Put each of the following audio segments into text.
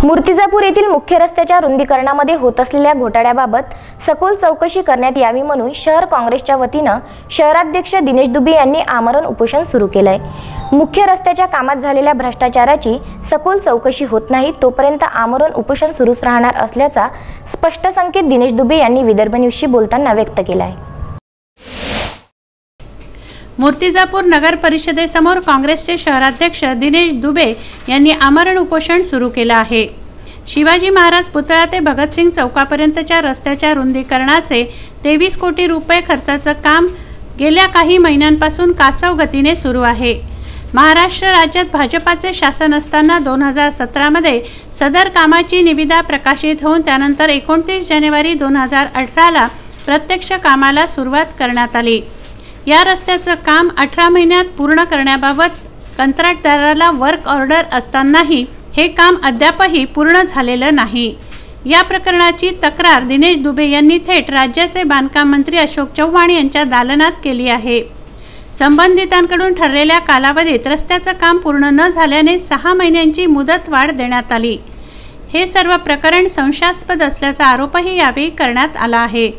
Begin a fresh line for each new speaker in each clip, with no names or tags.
मूर्तिजापूर येथील मुख्य रस्त्याच्या रुंदीकरणामध्ये होत असलेल्या घोटाळ्याबाबत सखोल चौकशी करण्यात यावी म्हणून शहर काँग्रेसच्या वतीनं शहराध्यक्ष दिनेश दुबे यांनी आमरण उपोषण सुरू केलंय। मुख्य रस्त्याच्या कामात झालेल्या भ्रष्टाचाराची सखोल चौकशी होत नाही तोपर्यंत आमरण उपोषण सुरूच राहणार असल्याचा स्पष्ट संकेत दिनेश दुबे यांनी विदर्भ न्यूजशी बोलताना व्यक्त केला आहे।
मूर्तिजापूर नगर परिषदेसमोर काँग्रेसचे शहराध्यक्ष दिनेश दुबे यांनी आमरण उपोषण सुरू केले आहे। शिवाजी महाराज पुतळा ते भगतसिंग चौकापर्यंतच्या रस्त्याच्या रुंदीकरणाचे 23 कोटी रुपये खर्चाचे काम गेल्या काही महिन्यांपासून कासव गतीने सुरू आहे। महाराष्ट्र राज्यात भाजपाचे शासन असताना 2017 मध्ये सदर कामाची निविदा प्रकाशित होऊन त्यानंतर 29 जानेवारी 2018 ला प्रत्यक्ष कामाला सुरुवात करण्यात आली। या रस्त्याचं काम 18 महिन्यात पूर्ण करण्याबाबत कंत्राटदाराला वर्क ऑर्डर असतानाही हे काम अद्यापही पूर्ण झालेलं नाही। या प्रकरणाची तक्रार दिनेश दुबे यांनी थेट राज्याचे बांधकाम मंत्री अशोक चव्हाण यांच्या दालनात केली आहे। संबंधितांकडून ठरलेल्या कालावधीत रस्त्याचं काम पूर्ण न झाल्याने 6 महिन्यांची मुदतवाढ देण्यात आली। हे सर्व प्रकरण संशयास्पद असल्याचा आरोपही यावेळी करण्यात आला आहे।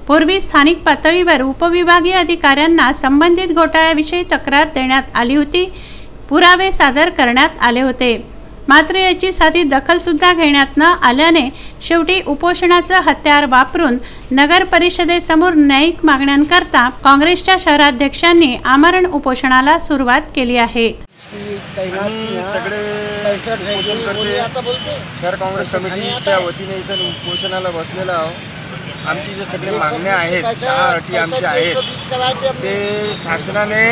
पूर्वी स्थानिक पातळीवर उपविभागीय अधिकाऱ्यांना संबंधित घोटाळ्याविषयी तक्रार देण्यात आली होती, पुरावे सादर करण्यात आले होते, मात्र याची साधी दखल सुद्धा घेण्यात न आल्याने शेवटी उपोषणाचं हत्यार वापरून नगर परिषदेसमोर न्यायिक मागण्यांकरता काँग्रेसच्या शहराध्यक्षांनी आमरण उपोषणाला सुरुवात केली आहे।
शहर काँग्रेस कमिटीच्या वतीने इथं उपोषणाला बसलेला आहोत। आमची जे सगळे मागण्या आहेत 10 अटी आमच्या आहेत ते शासनाने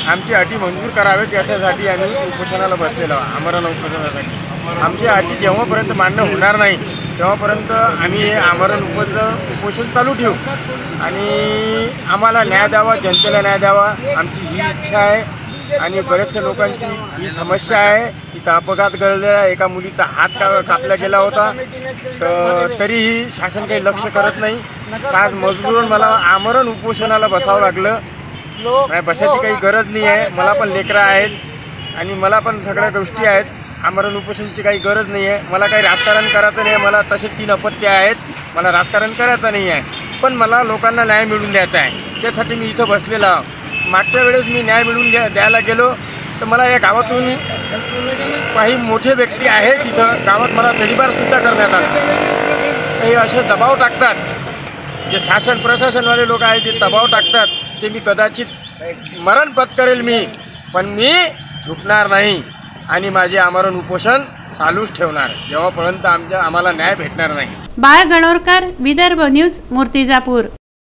आमची अटी मंजूर करावेत यासाठी आम्ही उपोषणाला बसलेलो आहोत। आमरण उपोषणासाठी आमची अटी जेव्हापर्यंत मान्य होणार नाही तेव्हापर्यंत आम्ही हे आमरण उपोषण चालू ठेवू आणि आम्हाला न्याय द्यावा, जनतेला न्याय द्यावा आमची ही इच्छा आहे। आणि बरेचशा लोकांची ही समस्या आहे। इथं अपघात घडलेला एका मुलीचा हात कापला गेला होता तरीही शासन काही लक्ष करत नाही। आज मजबूरन मला आमरण उपोषणाला बसावं लागलं। बसायची काही गरज नाही आहे, मला पण लेकरं आहेत आणि मला पण सगळ्या गोष्टी आहेत। आमरण उपोषणाची काही गरज नाही आहे। मला काही राजकारण करायचं नाही, मला तसे 3 अपत्य आहेत, मला राजकारण करायचं नाही आहे, पण मला लोकांना न्याय मिळवून द्यायचा आहे। त्यासाठी मी इथं बसलेला आहे। मागच्या वेळेस मी न्याय मिळवून द्यायला गेलो तर मला या गावातून काही मोठे व्यक्ती आहेत, तिथं गावात मला तडीपारसुद्धा करण्यात आला। हे असे दबाव टाकतात, जे शासन प्रशासनवाले लोक आहेत जे दबाव टाकतात ते मी कदाचित मरण पत्करेल मी, पण मी झुकणार नाही आणि माझे आमरण उपोषण चालूच ठेवणार जेव्हापर्यंत आम्हाला न्याय भेटणार नाही।
बाळ गणोरकर, विदर्भ न्यूज, मूर्तिजापूर।